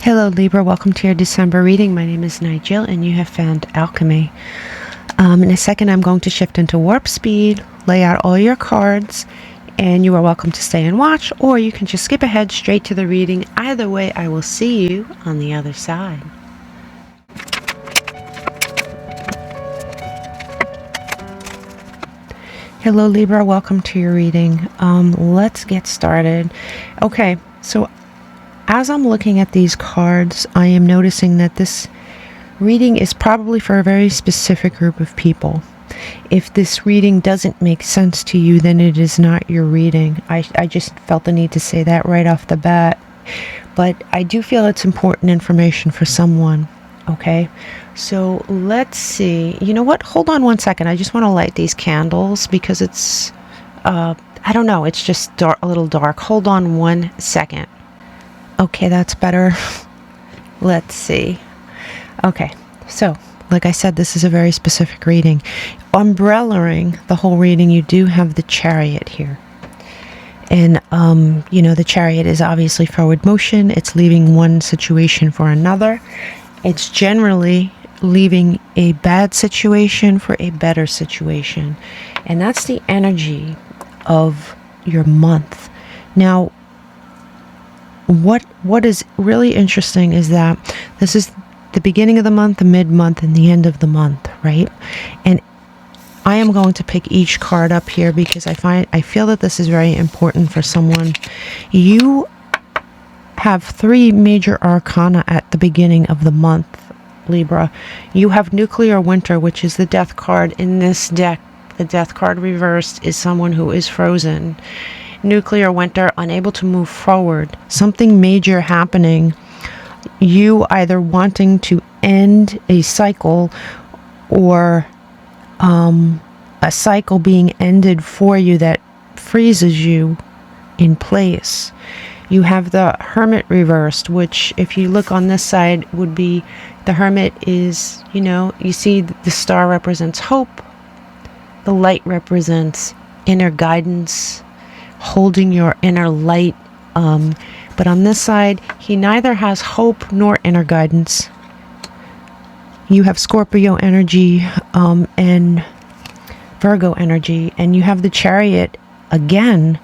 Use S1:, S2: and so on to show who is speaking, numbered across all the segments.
S1: Hello Libra, welcome to your December reading. My name is Nigel and you have found Älkëmï. In a second I'm going to shift into warp speed, lay out all your cards, and you are welcome to stay and watch, or you can just skip ahead straight to the reading. Either way, I will see you on the other side. Hello Libra, welcome to your reading. Let's get started. Okay, so as I'm looking at these cards, I am noticing that this reading is probably for a very specific group of people. If this reading doesn't make sense to you, then it is not your reading. I just felt the need to say that right off the bat. But I do feel it's important information for someone. Okay, so let's see. You know what? Hold on one second. I just want to light these candles because it's, I don't know, it's just dark, a little dark. Hold on one second. Okay, that's better. Let's see. Okay, so like I said, this is a very specific reading. Umbrellaing the whole reading, you do have the Chariot here. And, you know, the Chariot is obviously forward motion. It's leaving one situation for another. It's generally leaving a bad situation for a better situation. And that's the energy of your month. Now, what is really interesting is that this is the beginning of the month, the mid-month, and the end of the month, right? And I am going to pick each card up here because I feel that this is very important for someone. You have three major arcana at the beginning of the month, Libra. You have nuclear winter, which is the death card in this deck. The death card reversed is someone who is frozen. Nuclear winter, unable to move forward, something major happening, you either wanting to end a cycle or a cycle being ended for you that freezes you in place. You have the Hermit reversed, which if you look on this side would be, the Hermit is, you know, you see the star represents hope, the light represents inner guidance, holding your inner light, but on this side he neither has hope nor inner guidance. You have Scorpio energy and Virgo energy, and you have the Chariot again,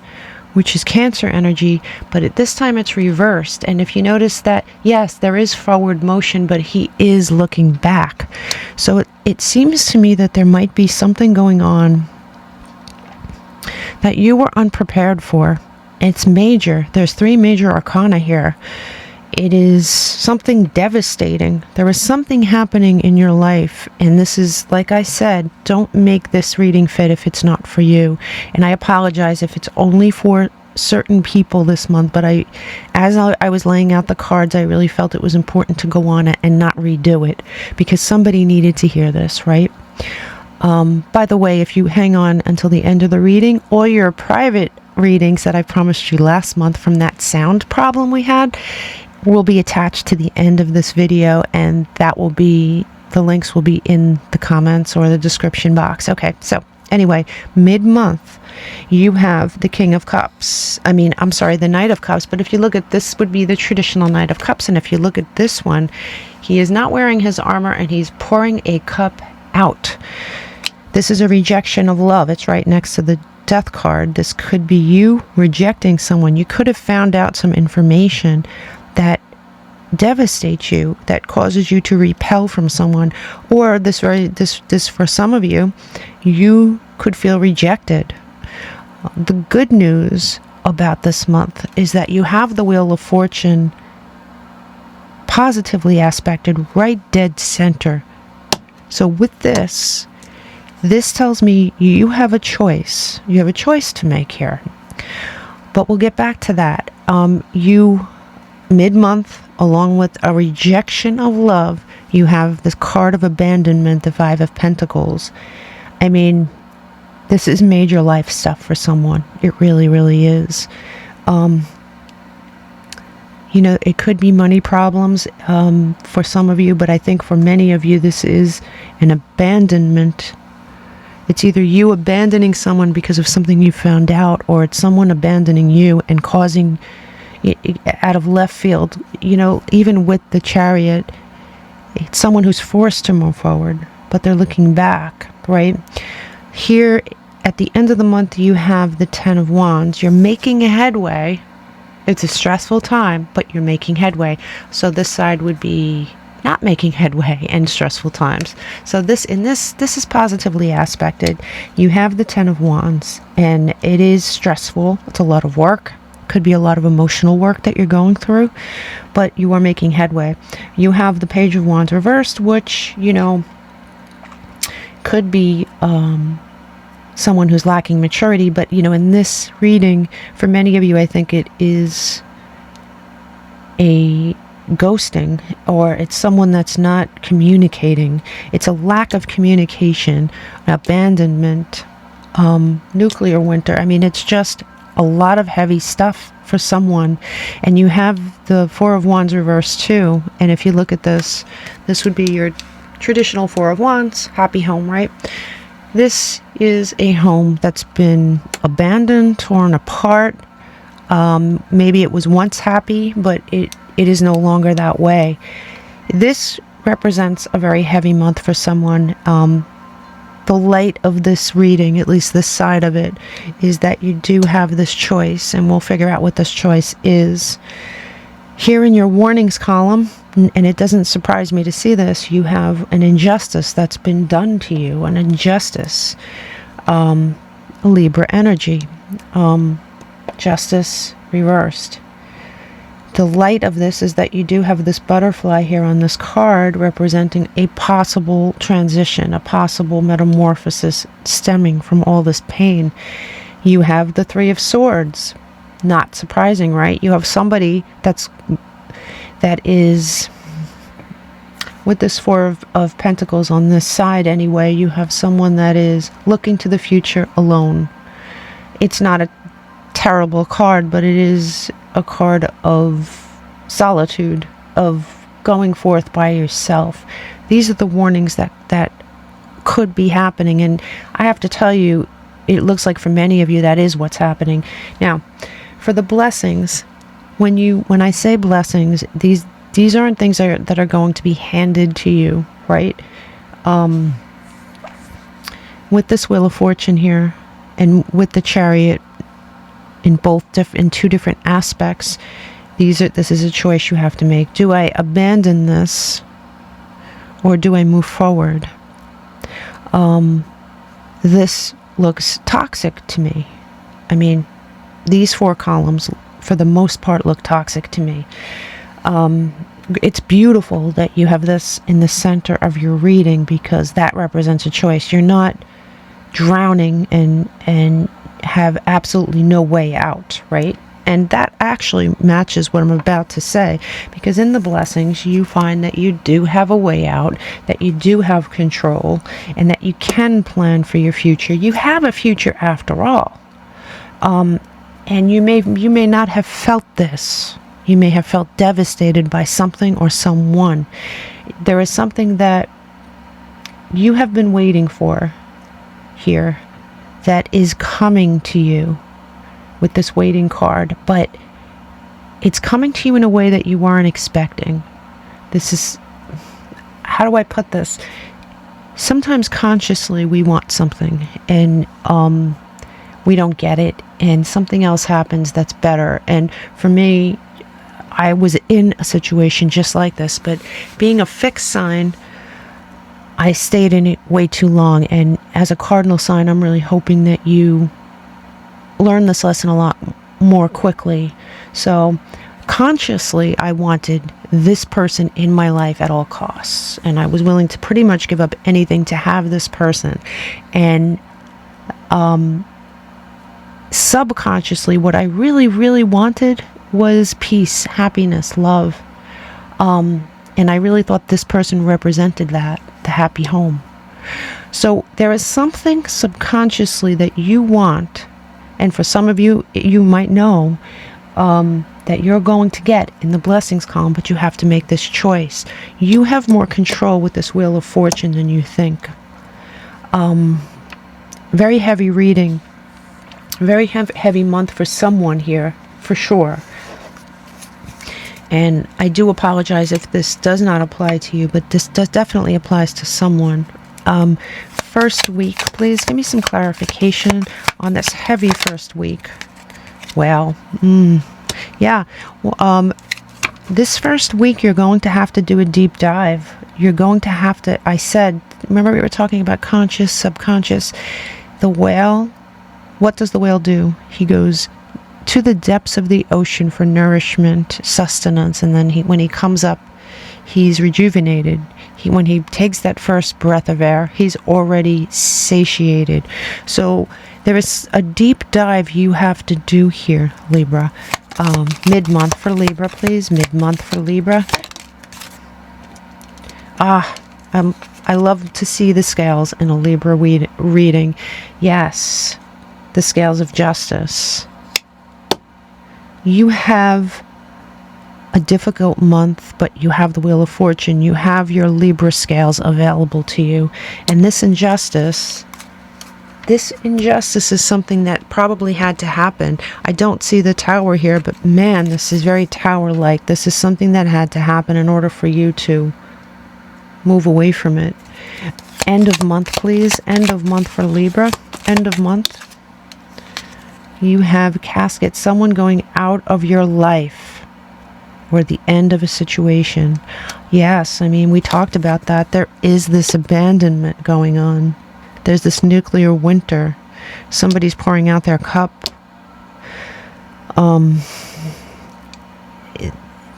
S1: which is Cancer energy, but at this time it's reversed. And if you notice that, yes, there is forward motion, but he is looking back. So it seems to me that there might be something going on that you were unprepared for. It's major. There's three major arcana here. It is something devastating. There is something happening in your life, and this is, like I said, don't make this reading fit if it's not for you. And I apologize if it's only for certain people this month, but as I was laying out the cards, I really felt it was important to go on it and not redo it because somebody needed to hear this, right? By the way, if you hang on until the end of the reading, all your private readings that I promised you last month from that sound problem we had will be attached to the end of this video, and that will be, the links will be in the comments or the description box. Okay, so anyway, mid-month, you have the King of Cups. I'm sorry, the Knight of Cups, but if you look at this would be the traditional Knight of Cups, and if you look at this one, he is not wearing his armor and he's pouring a cup out. This is a rejection of love. It's right next to the Death card. This could be you rejecting someone. You could have found out some information that devastates you, that causes you to repel from someone, or this for some of you, you could feel rejected. The good news about this month is that you have the Wheel of Fortune positively aspected right dead center. So with this tells me you have a choice. You have a choice to make here. But we'll get back to that. You, mid-month, along with a rejection of love, you have this card of abandonment, the Five of Pentacles. I mean, this is major life stuff for someone. It really, really is. You know, it could be money problems for some of you, but I think for many of you, this is an abandonment. It's either you abandoning someone because of something you found out, or it's someone abandoning you and causing out of left field. You know, even with the Chariot, it's someone who's forced to move forward, but they're looking back, right? Here, at the end of the month, you have the Ten of Wands. You're making a headway. It's a stressful time, but you're making headway. So this side would be not making headway and stressful times. So this is positively aspected. You have the Ten of Wands, and it is stressful. It's a lot of work. Could be a lot of emotional work that you're going through, but you are making headway. You have the Page of Wands reversed, which, you know, could be someone who's lacking maturity, but, you know, in this reading, for many of you, I think it is a ghosting, or it's someone that's not communicating. It's a lack of communication, abandonment, nuclear winter. I mean, it's just a lot of heavy stuff for someone. And you have the Four of Wands reversed too. And if you look at this, this would be your traditional Four of Wands, happy home, right? This is a home that's been abandoned, torn apart. Maybe it was once happy, but it is no longer that way. This represents a very heavy month for someone. The light of this reading, at least this side of it, is that you do have this choice, and we'll figure out what this choice is. Here in your warnings column, and it doesn't surprise me to see this, you have an injustice that's been done to you, an injustice. Libra energy, justice reversed. The light of this is that you do have this butterfly here on this card representing a possible transition, a possible metamorphosis stemming from all this pain. You have the Three of Swords. Not surprising, right? You have somebody that is with this Four of Pentacles on this side anyway. You have someone that is looking to the future alone. It's not a terrible card, but it is a card of solitude, of going forth by yourself. These are the warnings that could be happening, and I have to tell you, it looks like for many of you that is what's happening. Now, for the blessings, when I say blessings, these aren't things that are going to be handed to you, right? With this Wheel of Fortune here, and with the Chariot, in two different aspects, this is a choice you have to make. Do I abandon this, or do I move forward? This looks toxic to me. I mean, these four columns, for the most part, look toxic to me. It's beautiful that you have this in the center of your reading, because that represents a choice. You're not drowning and have absolutely no way out, right? And that actually matches what I'm about to say, because in the blessings you find that you do have a way out, that you do have control, and that you can plan for your future. You have a future after all. And you may not have felt this. You may have felt devastated by something or someone. There is something that you have been waiting for here that is coming to you with this waiting card, but it's coming to you in a way that you weren't expecting. This is, how do I put this? Sometimes consciously we want something, and we don't get it, and something else happens that's better. And for me, I was in a situation just like this, but being a fixed sign, I stayed in it way too long. And as a cardinal sign, I'm really hoping that you learn this lesson a lot more quickly. So consciously, I wanted this person in my life at all costs, and I was willing to pretty much give up anything to have this person. And subconsciously, what I really, really wanted was peace, happiness, love. And I really thought this person represented that, the happy home. So there is something subconsciously that you want, and for some of you, you might know that you're going to get in the blessings column, but you have to make this choice. You have more control with this Wheel of Fortune than you think. Very heavy reading, very heavy month for someone here, for sure. And I do apologize if this does not apply to you, but this definitely applies to someone. First week, please give me some clarification on this heavy first week. Well, yeah. Well, this first week, you're going to have to do a deep dive. You're going to have to, I said, remember we were talking about conscious, subconscious. The whale, what does the whale do? He goes to the depths of the ocean for nourishment, sustenance, and then when he comes up, he's rejuvenated. When he takes that first breath of air, he's already satiated. So there is a deep dive you have to do here, Libra. Mid-month for Libra, please. Mid-month for Libra. I love to see the scales in a Libra reading. Yes, the scales of justice. You have a difficult month, but you have the Wheel of Fortune. You have your Libra scales available to you. And this injustice is something that probably had to happen. I don't see the Tower here, but man, this is very Tower-like. This is something that had to happen in order for you to move away from it. End of month, please. End of month for Libra. End of month. You have casket, someone going out of your life, or the end of a situation. Yes, I mean, we talked about that. There is this abandonment going on. There's this nuclear winter. Somebody's pouring out their cup.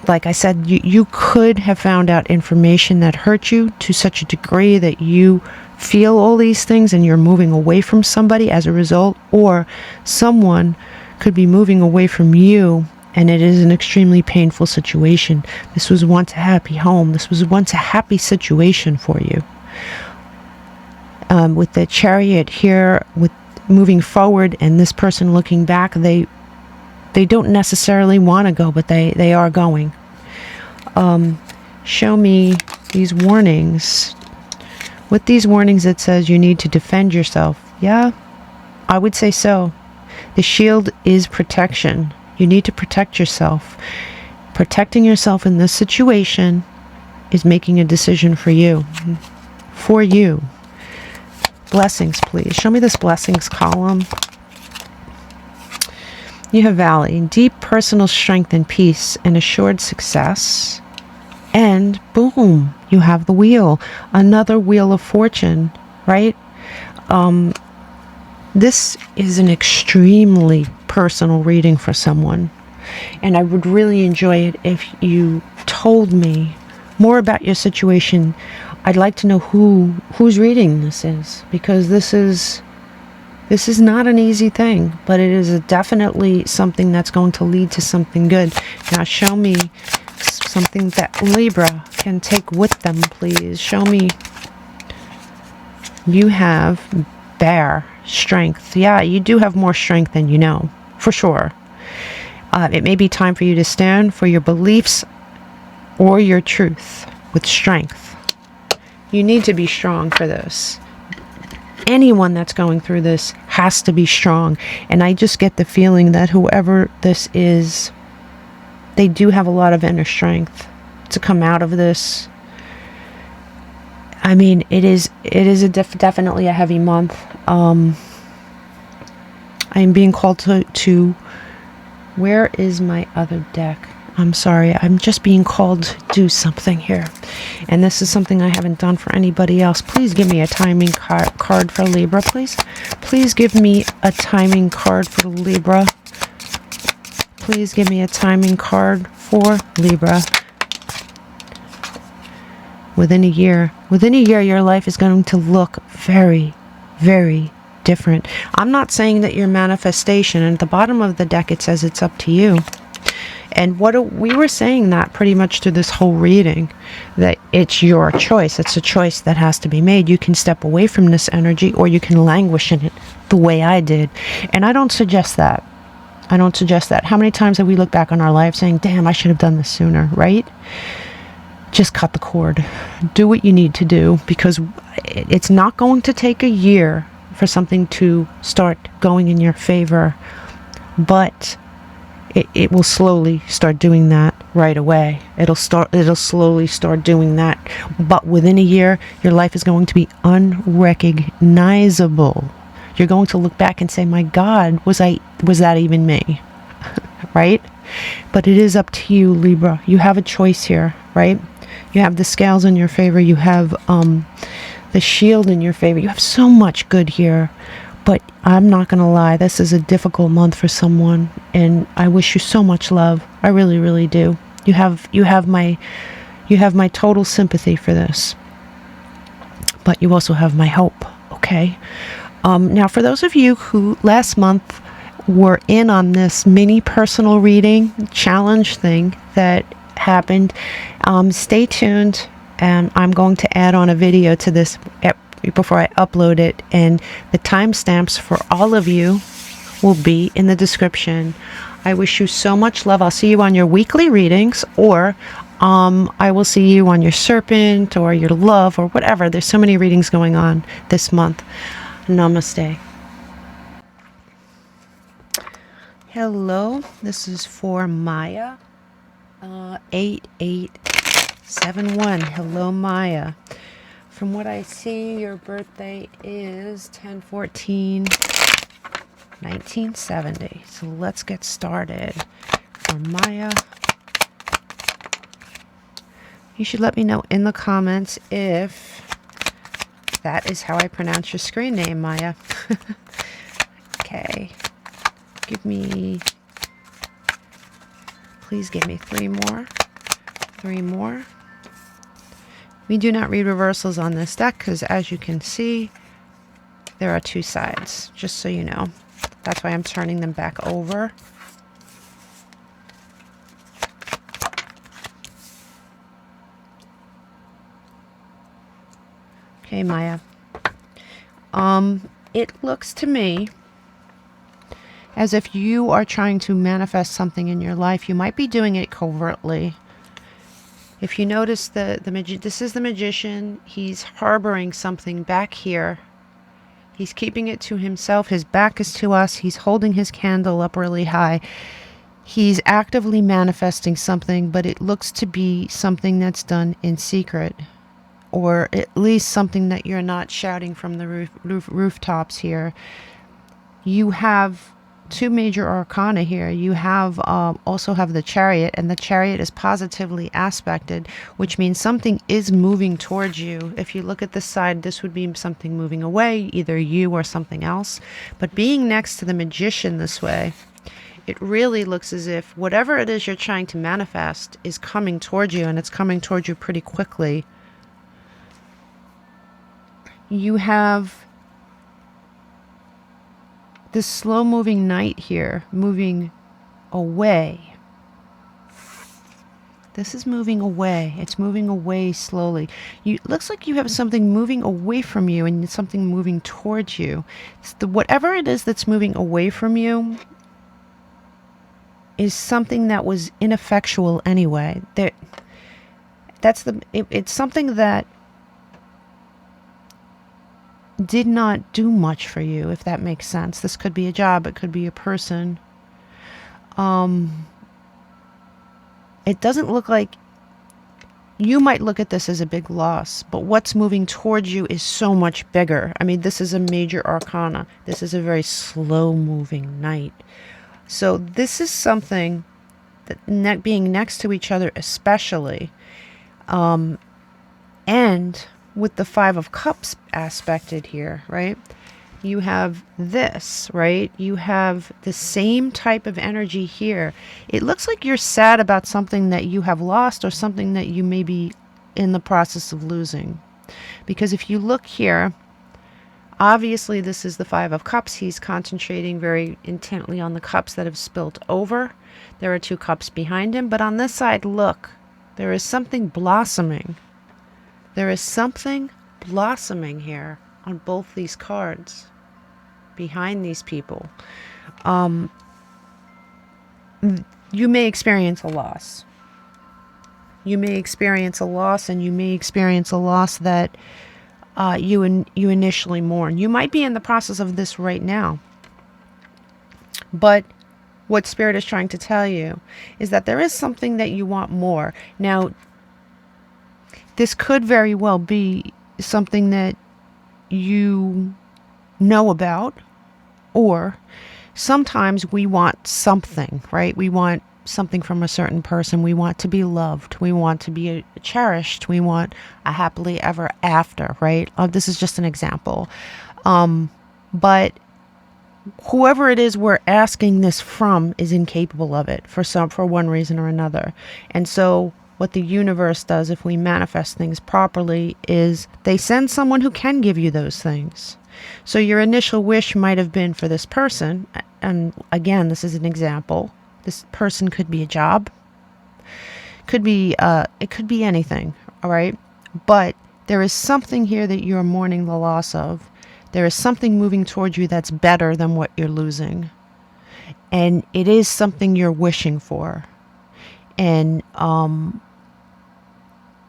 S1: Like I said, you could have found out information that hurt you to such a degree that you feel all these things and you're moving away from somebody as a result, or someone could be moving away from you and it is an extremely painful situation. This was once a happy home. This was once a happy situation for you. With the Chariot here, with moving forward and this person looking back, they don't necessarily want to go, but they are going. Show me these warnings. With these warnings, it says you need to defend yourself. Yeah, I would say so. The shield is protection. You need to protect yourself. Protecting yourself in this situation is making a decision for you. For you. Blessings, please. Show me this blessings column. You have Valley, deep personal strength and peace and assured success. And boom, you have the Wheel, another Wheel of Fortune, right? This is an extremely personal reading for someone. And I would really enjoy it if you told me more about your situation. I'd like to know whose reading this is, because this is not an easy thing, but it is definitely something that's going to lead to something good. Now show me something that Libra can take with them, please. Show me. You have Bear, strength. Yeah, you do have more strength than you know, for sure. It may be time for you to stand for your beliefs or your truth with strength. You need to be strong for this. Anyone that's going through this has to be strong. And I just get the feeling that whoever this is, they do have a lot of inner strength to come out of this. I mean, it is definitely a heavy month. I am being called to where is my other deck? I'm sorry, I'm just being called to do something here. And this is something I haven't done for anybody else. Please give me a timing card for Libra, please. Please give me a timing card for Libra. Please give me a timing card for Libra. Within a year, your life is going to look very, very different. I'm not saying that your manifestation, and at the bottom of the deck it says it's up to you. And we were saying that pretty much through this whole reading, that it's your choice. It's a choice that has to be made. You can step away from this energy, or you can languish in it the way I did. And I don't suggest that. I don't suggest that. How many times have we looked back on our lives saying, damn, I should have done this sooner, right? Just cut the cord. Do what you need to do, because it's not going to take a year for something to start going in your favor. But it will slowly start doing that right away. It'll slowly start doing that. But within a year, your life is going to be unrecognizable. You're going to look back and say, my God, was that even me? Right? But it is up to you, Libra. You have a choice here, right? You have the scales in your favor. You have the shield in your favor. You have so much good here. But I'm not going to lie, this is a difficult month for someone, and I wish you so much love. I really, really do. You have my total sympathy for this. But you also have my hope, okay? Now, for those of you who last month were in on this mini personal reading challenge thing that happened, stay tuned, and I'm going to add on a video to this before I upload it, and the timestamps for all of you will be in the description. I wish you so much love. I'll see you on your weekly readings, or I will see you on your serpent or your love or whatever. There's so many readings going on this month. Namaste. Hello, this is for Maya 8871. Hello, Maya. From what I see, your birthday is 10/14/1970. So let's get started. For Maya, you should let me know in the comments if that is how I pronounce your screen name, Maya. Okay. Please give me 3 more. 3 more. We do not read reversals on this deck because, as you can see, there are 2 sides, just so you know. That's why I'm turning them back over. Okay, Maya. It looks to me as if you are trying to manifest something in your life. You might be doing it covertly. If you notice this is the magician. He's harboring something back here. He's keeping it to himself. His back is to us. He's holding his candle up really high. He's actively manifesting something, but it looks to be something that's done in secret, or at least something that you're not shouting from the rooftops here. You have 2 major arcana here. You have also have the Chariot, and the Chariot is positively aspected, which means something is moving towards you. If you look at this side, this would be something moving away, either you or something else. But being next to the Magician this way, it really looks as if whatever it is you're trying to manifest is coming towards you, and it's coming towards you pretty quickly. You have this slow-moving knight here, moving away. This is moving away. It's moving away slowly. It looks like you have something moving away from you and something moving towards you. Whatever it is that's moving away from you is something that was ineffectual anyway. It's something that did not do much for you, if that makes sense. This could be a job, it could be a person. It doesn't look like you might look at this as a big loss, but what's moving towards you is so much bigger. I mean, this is a major arcana. This is a very slow-moving knight. So this is something that being next to each other especially, and with the 5 of Cups aspected here, right? You have this, right? You have the same type of energy here. It looks like you're sad about something that you have lost, or something that you may be in the process of losing. Because if you look here, obviously this is the 5 of Cups. He's concentrating very intently on the cups that have spilt over. There are 2 cups behind him, but on this side, look, there is something blossoming. There is something blossoming here on both these cards behind these people. You may experience a loss. You may experience a loss, and you may experience a loss that you initially mourn. You might be in the process of this right now. But what Spirit is trying to tell you is that there is something that you want more. Now, this could very well be something that you know about, or sometimes we want something, right? We want something from a certain person. We want to be loved. We want to be cherished. We want a happily ever after, right? This is just an example. But whoever it is we're asking this from is incapable of it for one reason or another. And so what the universe does, if we manifest things properly, is they send someone who can give you those things. So your initial wish might have been for this person, and again, this is an example. This person could be a job, could be it could be anything, all right? But there is something here that you're mourning the loss of. There is something moving towards you that's better than what you're losing. And it is something you're wishing for. And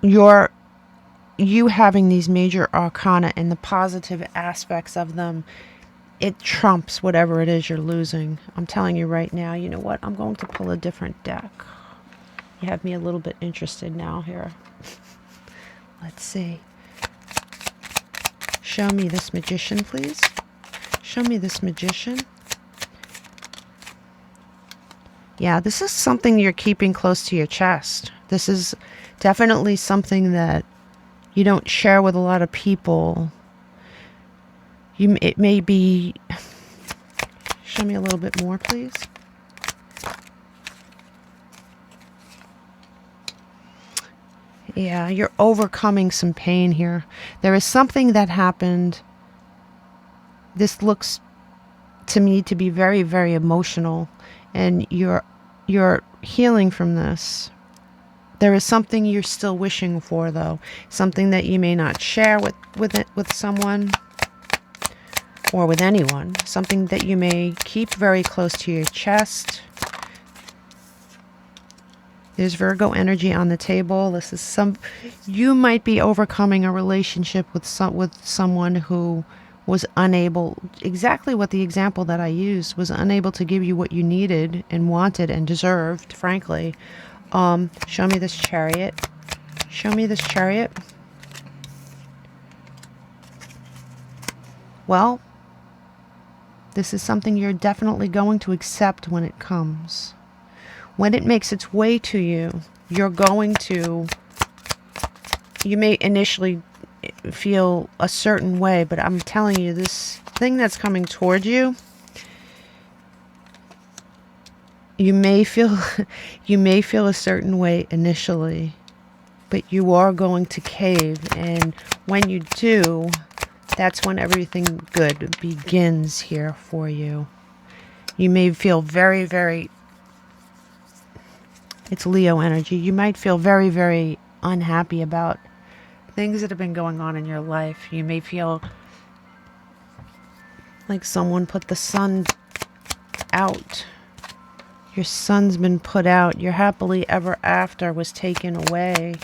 S1: you having these major arcana and the positive aspects of them, it trumps whatever it is you're losing. I'm telling you right now, you know what? I'm going to pull a different deck. You have me a little bit interested now here. Let's see. Show me this Magician, please. Show me this Magician. Yeah, this is something you're keeping close to your chest. This is definitely something that you don't share with a lot of people. It may be... Show me a little bit more, please. Yeah, you're overcoming some pain here. There is something that happened. This looks to me to be very, very emotional, and you're healing from this. There is something you're still wishing for, though. Something that you may not share with someone or with anyone. Something that you may keep very close to your chest. There's Virgo energy on the table. This is you might be overcoming a relationship with someone who was unable, exactly what the example that I used, was unable to give you what you needed and wanted and deserved, frankly. Show me this Chariot. Show me this Chariot. Well, this is something you're definitely going to accept when it comes. When it makes its way to you, you may initially feel a certain way, but I'm telling you, this thing that's coming toward you, you may feel a certain way initially, but you are going to cave, and when you do, that's when everything good begins here for you. You may feel very, very... It's Leo energy. You might feel very, very unhappy about things that have been going on in your life. You may feel like someone put the sun out. Your sun's been put out. Your happily ever after was taken away.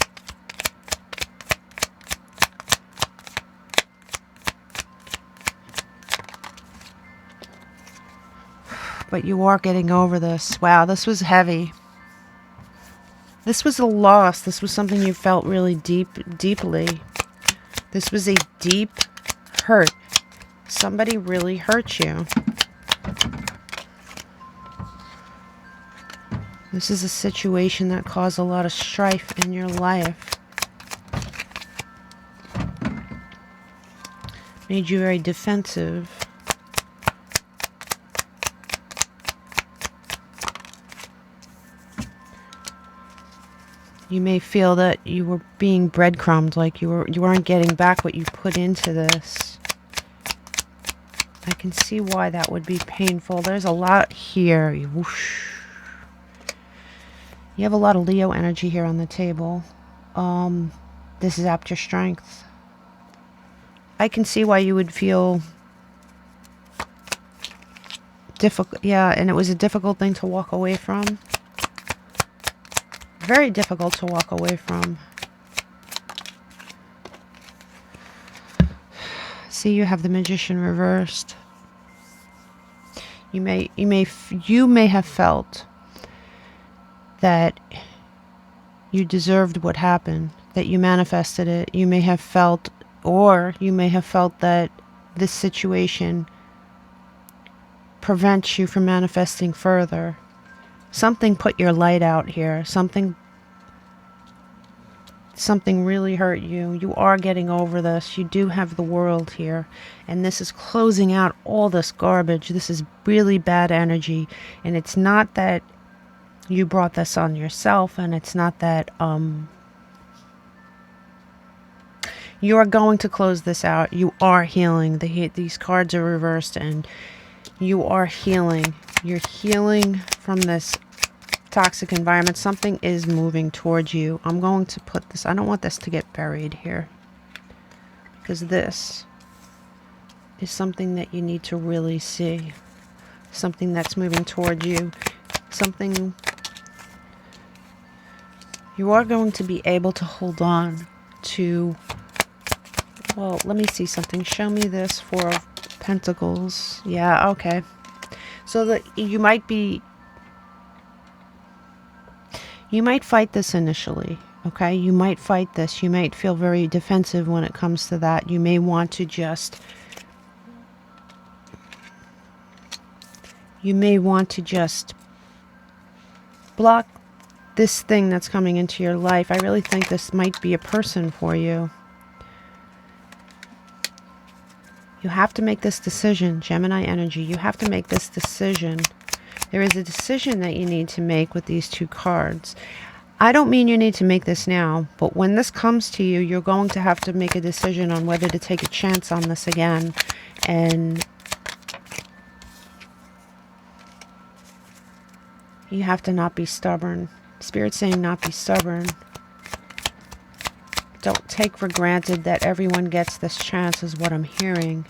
S1: But you are getting over this. Wow, this was heavy. This was a loss. This was something you felt really deeply. This was a deep hurt. Somebody really hurt you. This is a situation that caused a lot of strife in your life. Made you very defensive. You may feel that you were being breadcrumbed, like you weren't getting back what you put into this. I can see why that would be painful. There's a lot here. Whoosh. You have a lot of Leo energy here on the table. This is up your strength. I can see why you would feel difficult. Yeah, and it was a difficult thing to walk away from. Very difficult to walk away from. See, you have the Magician reversed. You may have felt that you deserved what happened, that you manifested it. You may have felt, or you may have felt that this situation prevents you from manifesting further. Something put your light out here. Something really hurt you. You are getting over this. You do have the World here. And this is closing out all this garbage. This is really bad energy. And it's not that you brought this on yourself. And it's not that you are going to close this out. You are healing. These cards are reversed. And you are healing. You're healing from this toxic environment. Something is moving towards you. I'm going to put this, I don't want this to get buried here, because this is something that you need to really see. Something that's moving towards you. Something you are going to be able to hold on to. Well, let me see something. Show me this Four of Pentacles. Yeah, okay. So that you might fight this initially, okay? You might fight this. You might feel very defensive when it comes to that. You may want to just block this thing that's coming into your life. I really think this might be a person for you. You have to make this decision, Gemini energy. You have to make this decision. There is a decision that you need to make with these two cards. I don't mean you need to make this now, but when this comes to you, you're going to have to make a decision on whether to take a chance on this again. And you have to not be stubborn. Spirit's saying not be stubborn. Don't take for granted that everyone gets this chance, is what I'm hearing.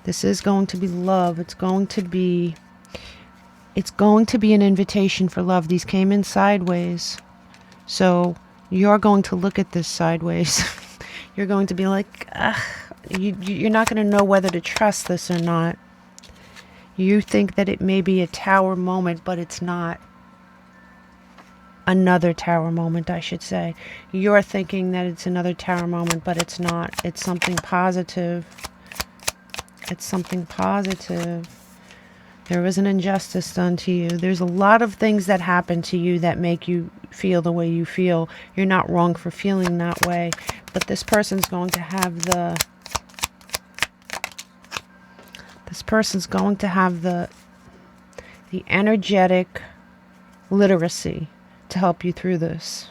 S1: This is going to be love. It's going to be an invitation for love. These came in sideways. So you're going to look at this sideways. You're going to be like, ugh. You're not going to know whether to trust this or not. You think that it may be a tower moment, but it's not. Another tower moment, I should say. You're thinking that it's another tower moment, but it's not. It's something positive. It's something positive. There was an injustice done to you. There's a lot of things that happen to you that make you feel the way you feel. You're not wrong for feeling that way. But this person's going to have the energetic literacy to help you through this.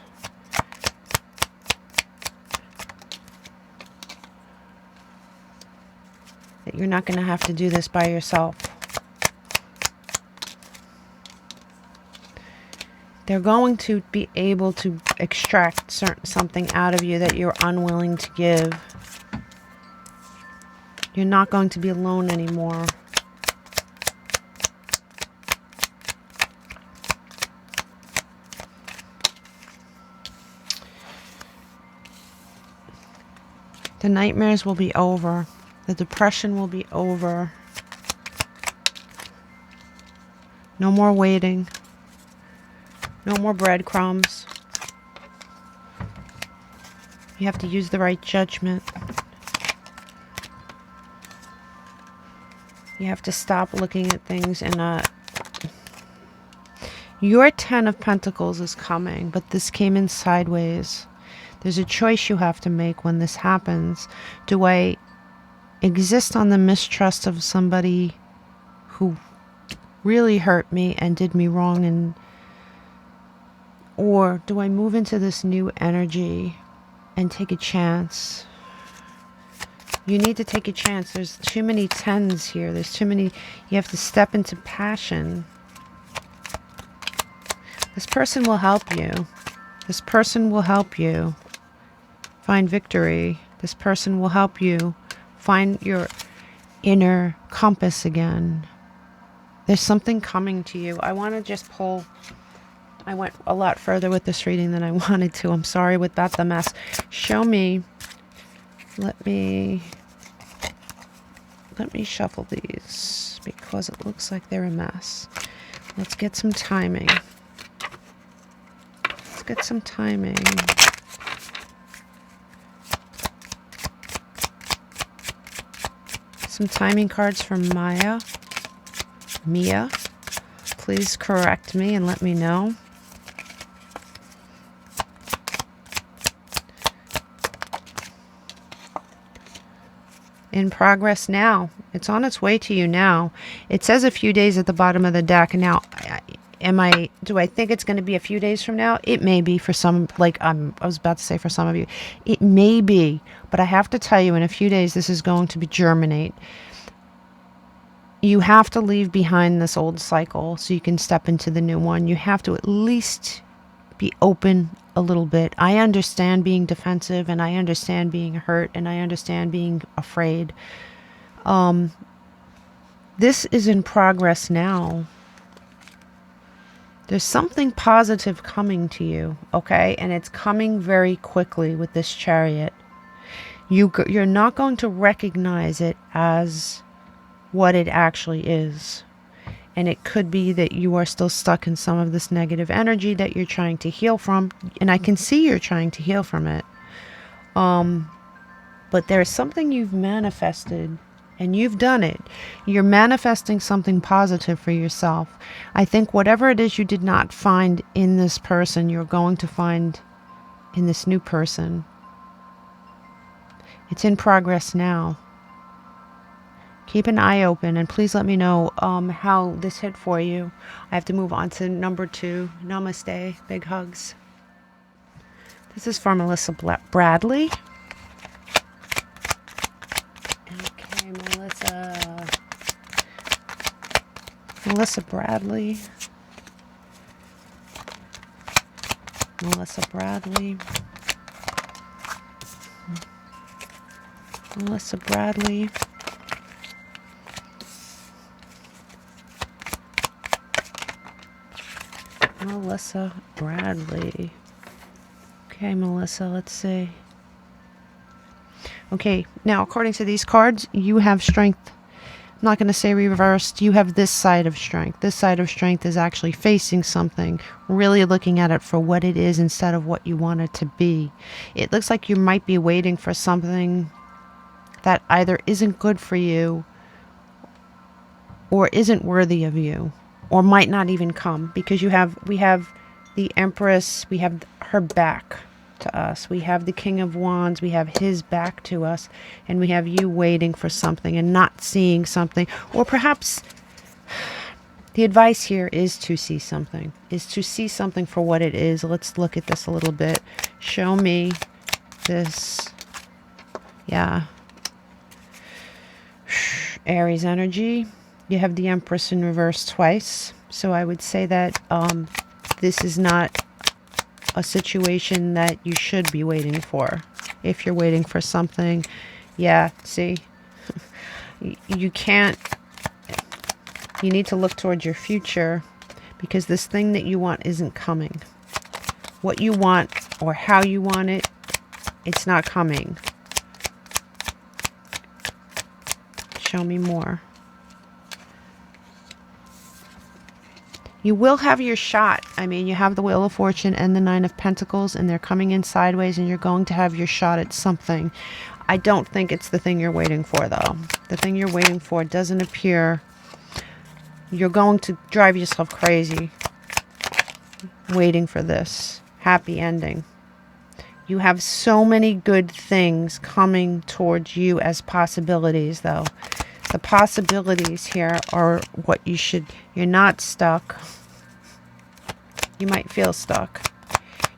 S1: That you're not going to have to do this by yourself. They're going to be able to extract something out of you that you're unwilling to give. You're not going to be alone anymore. The nightmares will be over. The depression will be over. No more waiting. No more breadcrumbs. You have to use the right judgment. You have to stop looking at things in a... Your 10 of Pentacles is coming, but this came in sideways. There's a choice you have to make when this happens. Do I exist on the mistrust of somebody who really hurt me and did me wrong, or do I move into this new energy and take a chance? You need to take a chance. There's too many 10s here. There's too many. You have to step into passion. This person will help you. This person will help you find victory. This person will help you find your inner compass again. There's something coming to you. I want to just pull... I went a lot further with this reading than I wanted to. I'm sorry about the mess. Show me. Let me shuffle these. because it looks like they're a mess. Let's get some timing. Let's get some timing. Some timing cards from Mia. Please correct me and let me know. In progress now. It's on its way to you now. It says a few days at the bottom of the deck. Now, do I think it's going to be a few days from now? It may be for some, like I was about to say for some of you. It may be, but I have to tell you, in a few days, this is going to be germinate. You have to leave behind this old cycle so you can step into the new one. You have to at least be open a little bit. I understand being defensive, and I understand being hurt, and I understand being afraid. This is in progress now. There's something positive coming to you, okay? And it's coming very quickly with this Chariot. You're not going to recognize it as what it actually is. And it could be that you are still stuck in some of this negative energy that you're trying to heal from. And I can see you're trying to heal from it. But there's something you've manifested, and you've done it. You're manifesting something positive for yourself. I think whatever it is you did not find in this person, you're going to find in this new person. It's in progress now. Keep an eye open, and please let me know how this hit for you. I have to move on to number 2. Namaste. Big hugs. This is for MelissaBradley. Okay, MelissaBradley. MelissaBradley. MelissaBradley. MelissaBradley. Okay, Melissa, let's see. Okay, now according to these cards, you have strength. I'm not going to say reversed. You have this side of strength. This side of strength is actually facing something, really looking at it for what it is instead of what you want it to be. It looks like you might be waiting for something that either isn't good for you or isn't worthy of you, or might not even come, because we have the Empress, we have her back to us, we have the King of Wands, we have his back to us, and we have you waiting for something and not seeing something. Or perhaps the advice here is to see something, for what it is. Let's look at this a little bit. Show me this. Yeah. Aries energy. You have the Empress in reverse twice. So I would say that this is not a situation that you should be waiting for. If you're waiting for something, yeah, see, you can't, you need to look towards your future, because this thing that you want isn't coming. What you want or how you want it, it's not coming. Show me more. You will have your shot. I mean, you have the Wheel of Fortune and the Nine of Pentacles, and they're coming in sideways, and you're going to have your shot at something. I don't think it's the thing you're waiting for, though. The thing you're waiting for doesn't appear. You're going to drive yourself crazy waiting for this happy ending. You have so many good things coming towards you as possibilities, though. The possibilities here are what you should... You're not stuck. You might feel stuck.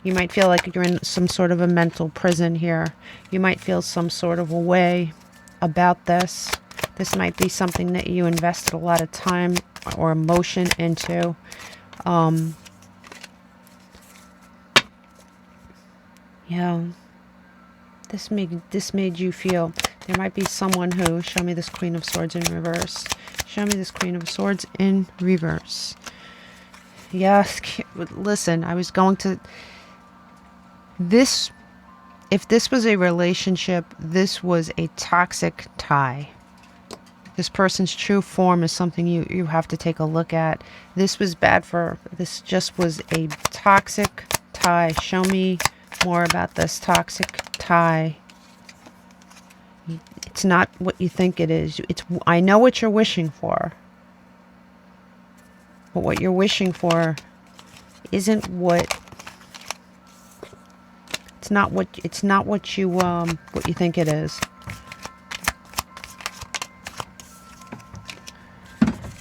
S1: You might feel like you're in some sort of a mental prison here. You might feel some sort of a way about this. This might be something that you invested a lot of time or emotion into. Yeah. This made you feel... There might be someone who... Show me this Queen of Swords in reverse. Show me this Queen of Swords in reverse. Yes, listen, I was going to... This... If this was a relationship, this was a toxic tie. This person's true form is something you have to take a look at. This was bad for, this just was a toxic tie. Show me more about this toxic tie. It's not what you think it is. I know what you're wishing for. But what you're wishing for isn't what, it's not what you think it is.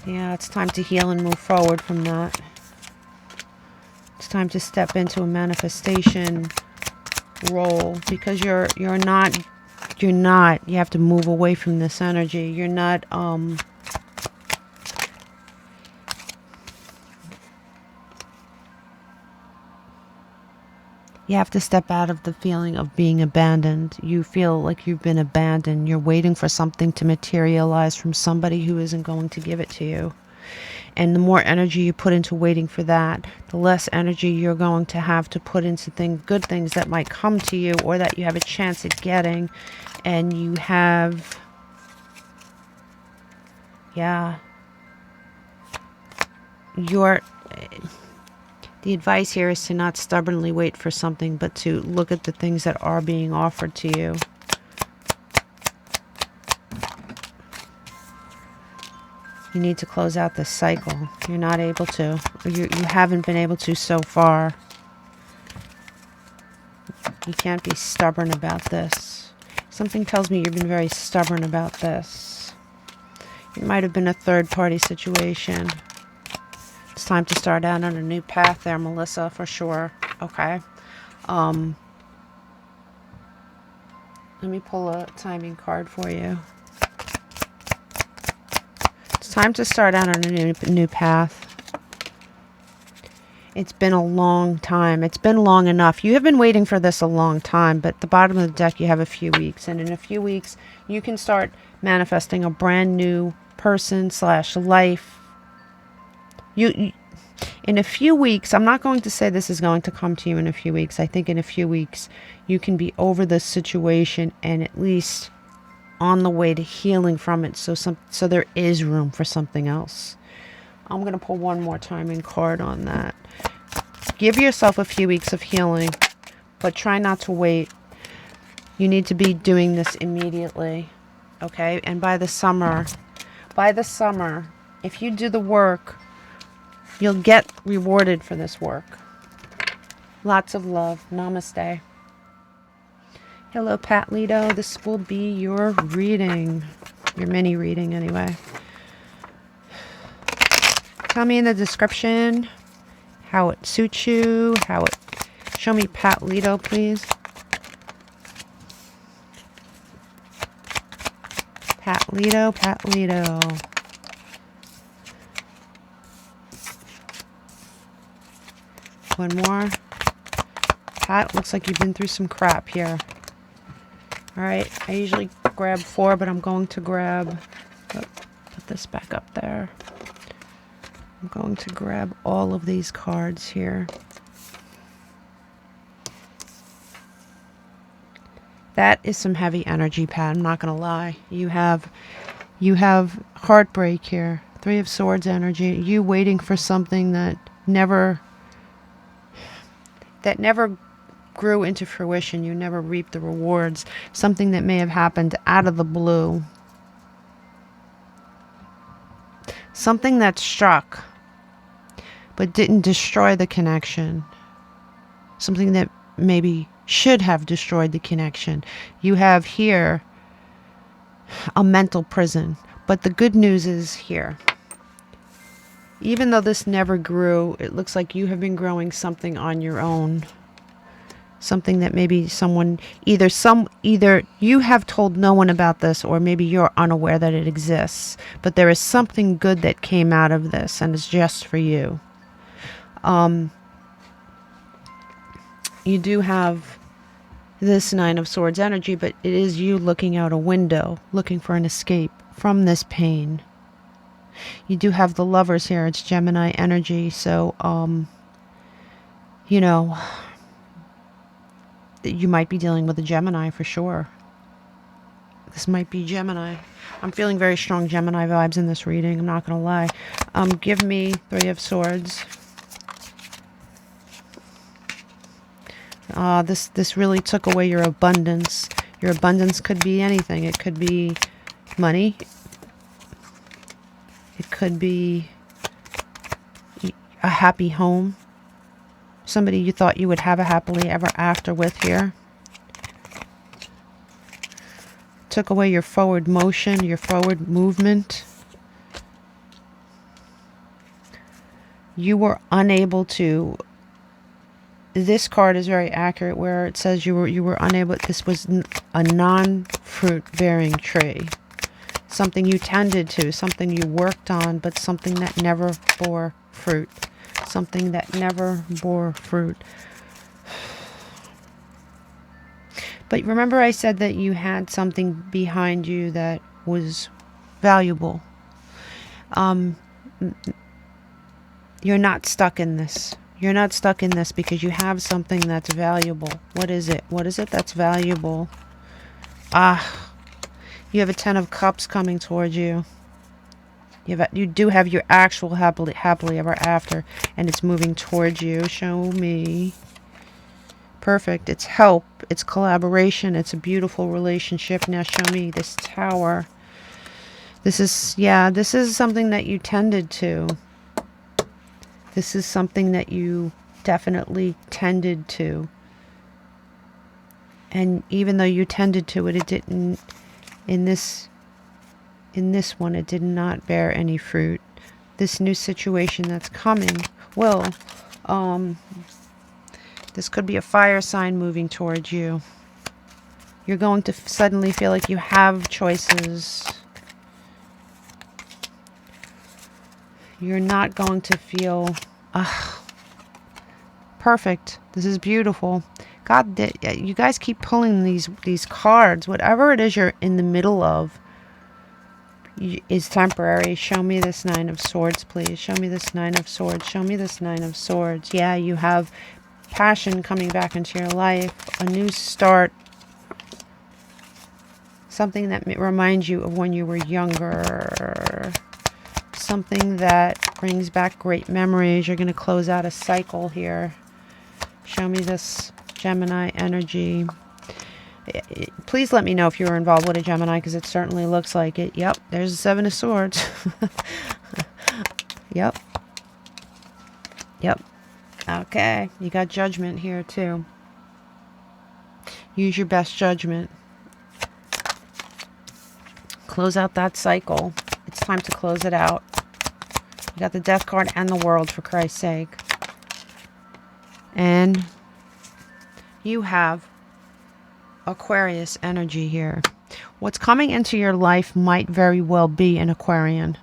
S1: Yeah, it's time to heal and move forward from that. It's time to step into a manifestation role, because you have to move away from this energy. You're not you have to step out of the feeling of being abandoned. You feel like you've been abandoned. You're waiting for something to materialize from somebody who isn't going to give it to you. And the more energy you put into waiting for that, the less energy you're going to have to put into good things that might come to you, or that you have a chance at getting. And you have, yeah, the advice here is to not stubbornly wait for something, but to look at the things that are being offered to you. You need to close out this cycle. You're not able to. Or you haven't been able to so far. You can't be stubborn about this. Something tells me you've been very stubborn about this. It might have been a third-party situation. It's time to start out on a new path there, Melissa, for sure. Okay. Let me pull a timing card for you. It's time to start out on a new path. It's been a long time. It's been long enough. You have been waiting for this a long time, but at the bottom of the deck you have a few weeks. And in a few weeks, you can start manifesting a brand new person / life. In a few weeks, I'm not going to say this is going to come to you in a few weeks. I think in a few weeks, you can be over this situation and at least on the way to healing from it. So there is room for something else. I'm going to pull one more timing card on that. Give yourself a few weeks of healing, but try not to wait. You need to be doing this immediately. Okay? And by the summer, if you do the work, you'll get rewarded for this work. Lots of love. Namaste. Hello, Patlido. This will be your reading. Your mini reading, anyway. Tell me in the description how it suits you. Show me Patlido, please. Patlido. One more. Pat, looks like you've been through some crap here. Alright, I usually grab 4, but I'm going to grab... put this back up there. I'm going to grab all of these cards here. That is some heavy energy, Pat. I'm not going to lie. You have heartbreak here. 3 of Swords energy. You waiting for something that never grew into fruition. You never reaped the rewards. Something that may have happened out of the blue. Something that struck but didn't destroy the connection. Something that maybe should have destroyed the connection. You have here a mental prison. But the good news is here. Even though this never grew, it looks like you have been growing something on your own. Something that maybe someone, either you have told no one about this, or maybe you're unaware that it exists. But there is something good that came out of this, and it's just for you. You do have this 9 of Swords energy, but it is you looking out a window, looking for an escape from this pain. You do have the Lovers here. It's Gemini energy, so you know, you might be dealing with a Gemini for sure. This might be Gemini. I'm feeling very strong Gemini vibes in this reading. I'm not going to lie. Give me Three of Swords. This really took away your abundance. Your abundance could be anything. It could be money. It could be a happy home. Somebody you thought you would have a happily ever after with here. Took away your forward motion, your forward movement. You were unable to. This card is very accurate where it says you were unable. This was a non-fruit bearing tree. Something you tended to, something you worked on, but something that never bore fruit. Something that never bore fruit. But remember I said that you had something behind you that was valuable. You're not stuck in this. You're not stuck in this because you have something that's valuable. What is it? What is it that's valuable? You have a Ten of Cups coming towards you. You do have your actual happily ever after, and it's moving towards you. Show me. Perfect. It's help. It's collaboration. It's a beautiful relationship. Now show me this Tower. This is something that you tended to. This is something that you definitely tended to. And even though you tended to it, it didn't, in this one, it did not bear any fruit. This new situation that's coming will, this could be a fire sign moving towards you. You're going to suddenly feel like you have choices. You're not going to feel, perfect. This is beautiful. God, you guys keep pulling these cards. Whatever it is you're in the middle of is temporary. Show me this Nine of Swords, please. Show me this Nine of Swords. Show me this Nine of Swords. Yeah, you have passion coming back into your life. A new start. Something that reminds you of when you were younger. Something that brings back great memories. You're going to close out a cycle here. Show me this Gemini energy. Please let me know if you were involved with a Gemini, because it certainly looks like it. Yep, there's the Seven of Swords. Yep. Okay, you got Judgment here too. Use your best judgment. Close out that cycle. It's time to close it out. You got the Death card and the World, for Christ's sake. And you have Aquarius energy here. What's coming into your life might very well be an Aquarian.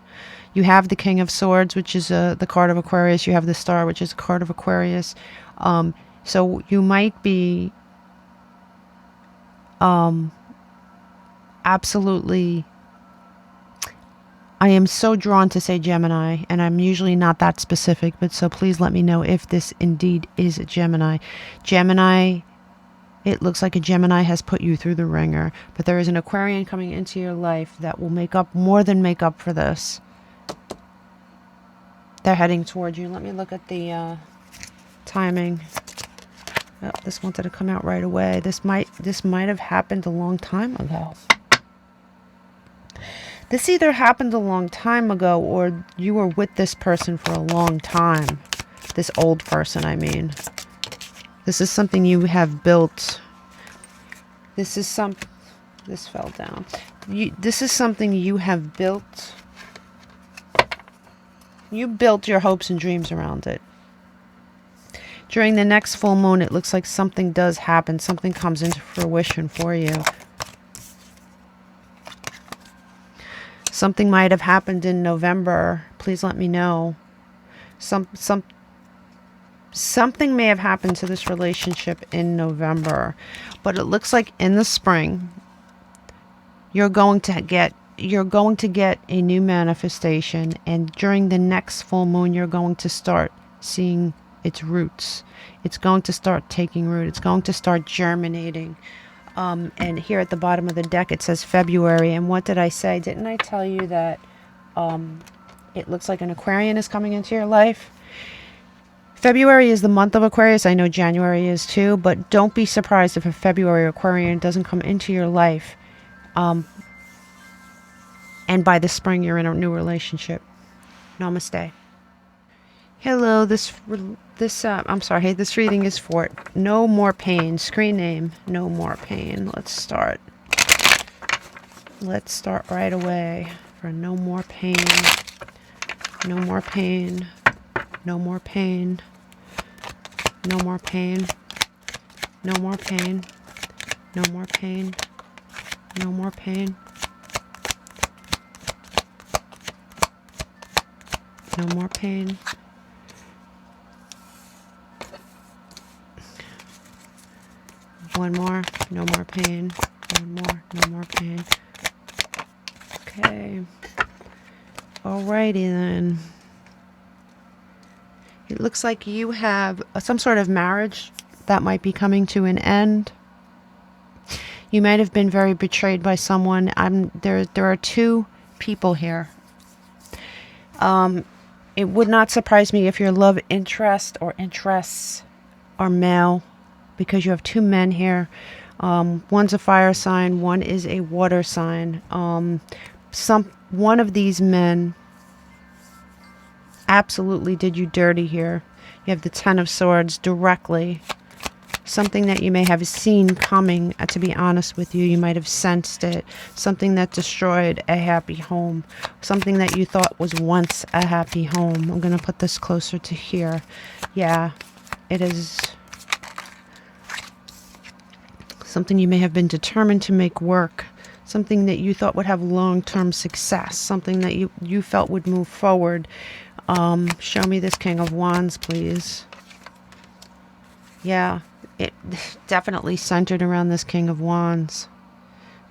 S1: You have the King of Swords, which is the card of Aquarius. You have the Star, which is a card of Aquarius. So you might be absolutely... I am so drawn to say Gemini, and I'm usually not that specific, but so please let me know if this indeed is a Gemini. Gemini, it looks like a Gemini has put you through the ringer, but there is an Aquarian coming into your life that will more than make up for this. They're heading towards you. Let me look at the timing. Oh, this wanted to come out right away. This might have happened a long time ago. This either happened a long time ago, or you were with this person for a long time. This old person, I mean. This is something you have built. This fell down. This is something you have built. You built your hopes and dreams around it. During the next full moon, it looks like something does happen. Something comes into fruition for you. Something might have happened in November. Please let me know. Something may have happened to this relationship in November, but it looks like in the spring you're going to get a new manifestation, and during the next full moon you're going to start seeing its roots. It's going to start taking root. It's going to start germinating. And here at the bottom of the deck, it says February. And what did I say? Didn't I tell you that it looks like an Aquarian is coming into your life? February is the month of Aquarius. I know January is too, but don't be surprised if a February Aquarian doesn't come into your life. And by the spring, you're in a new relationship. Namaste. Hello, this reading is for No More Pain. Screen name, No More Pain. Let's start. Let's start right away for No More Pain. No more pain. No more pain. No more pain. No more pain. No more pain. No more pain. No more pain. One more. No more pain. One more. No more pain. Okay. Alrighty then. It looks like you have some sort of marriage that might be coming to an end. You might have been very betrayed by someone. There are two people here. It would not surprise me if your love interest or interests are male, because you have two men here. One's a fire sign, one is a water sign. One of these men absolutely did you dirty here. You have the Ten of Swords directly. Something that you may have seen coming, to be honest with you. You might have sensed it. Something that destroyed a happy home. Something that you thought was once a happy home. I'm going to put this closer to here. Yeah, it is something you may have been determined to make work. Something that you thought would have long-term success. Something that you felt would move forward. Show me this King of Wands, please. Yeah, it definitely centered around this King of Wands.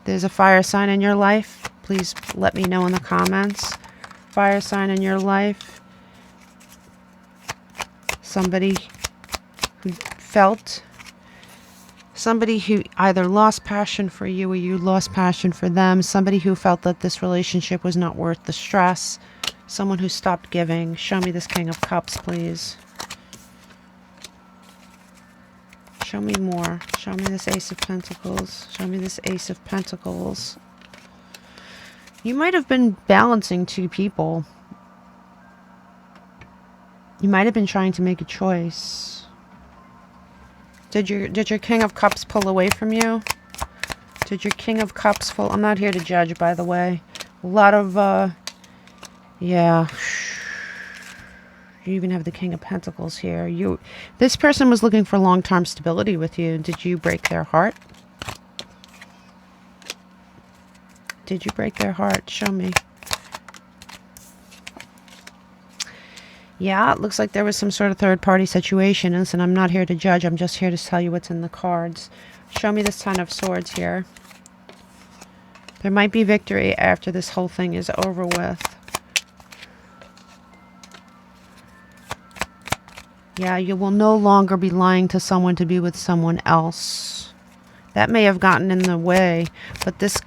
S1: There's a fire sign in your life. Please let me know in the comments. Fire sign in your life. Somebody who either lost passion for you or you lost passion for them. Somebody who felt that this relationship was not worth the stress. Someone who stopped giving. Show me this King of Cups, please. Show me more. Show me this Ace of Pentacles. Show me this Ace of Pentacles. You might have been balancing two people. You might have been trying to make a choice. Did your King of Cups pull away from you? Did your King of Cups pull? I'm not here to judge, by the way. A lot of, yeah. You even have the King of Pentacles here. This person was looking for long-term stability with you. Did you break their heart? Did you break their heart? Show me. Yeah, it looks like there was some sort of third-party situation. Listen, I'm not here to judge. I'm just here to tell you what's in the cards. Show me this Ten of Swords here. There might be victory after this whole thing is over with. Yeah, you will no longer be lying to someone to be with someone else. That may have gotten in the way, but this,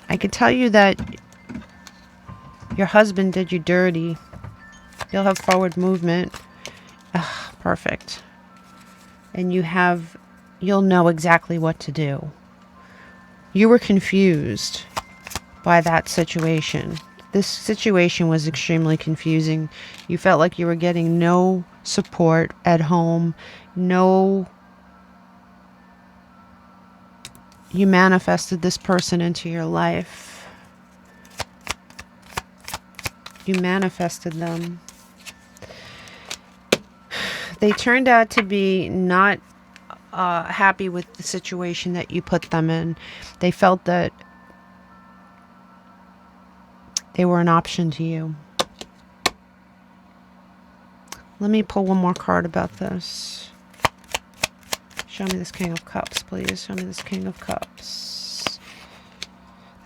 S1: I could tell you that your husband did you dirty. You'll have forward movement. Ugh, perfect. And you'll know exactly what to do. You were confused by that situation. This situation was extremely confusing. You felt like you were getting no support at home. You manifested this person into your life. You manifested them. They turned out to be not happy with the situation that you put them in. They felt that they were an option to you. Let me pull one more card about this. Show me this King of Cups, please. Show me this King of Cups.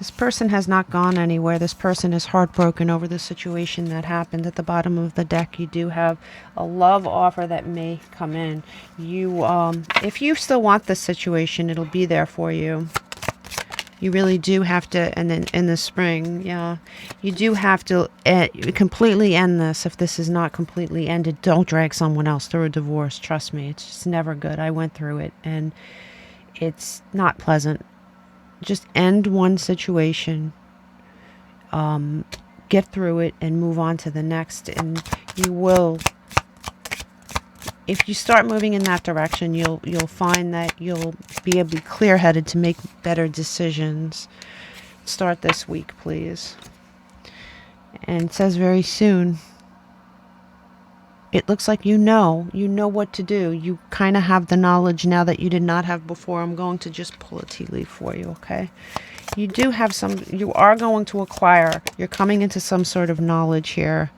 S1: This person has not gone anywhere. This person is heartbroken over the situation that happened. At the bottom of the deck, you do have a love offer that may come in. You, if you still want this situation, it'll be there for you. You really do have to, and then in the spring, yeah, you do have to completely end this. If this is not completely ended, don't drag someone else through a divorce. Trust me, it's just never good. I went through it, and it's not pleasant. Just end one situation, get through it, and move on to the next. And you will, if you start moving in that direction, you'll find that you'll be able to be clear-headed to make better decisions. Start this week, please. And it says very soon. It looks like you know what to do. You kind of have the knowledge now that you did not have before. I'm going to just pull a tea leaf for you, okay? You do have you are going to acquire. You're coming into some sort of knowledge here.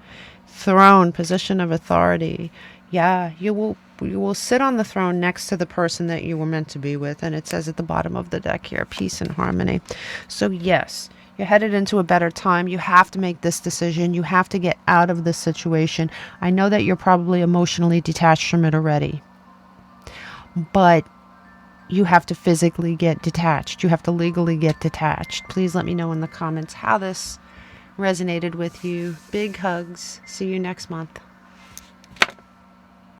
S1: Throne, position of authority. Yeah, you will sit on the throne next to the person that you were meant to be with. And it says at the bottom of the deck here, peace and harmony. So yes, you're headed into a better time. You have to make this decision. You have to get out of this situation. I know that you're probably emotionally detached from it already, but you have to physically get detached. You have to legally get detached. Please let me know in the comments how this resonated with you. Big hugs. See you next month.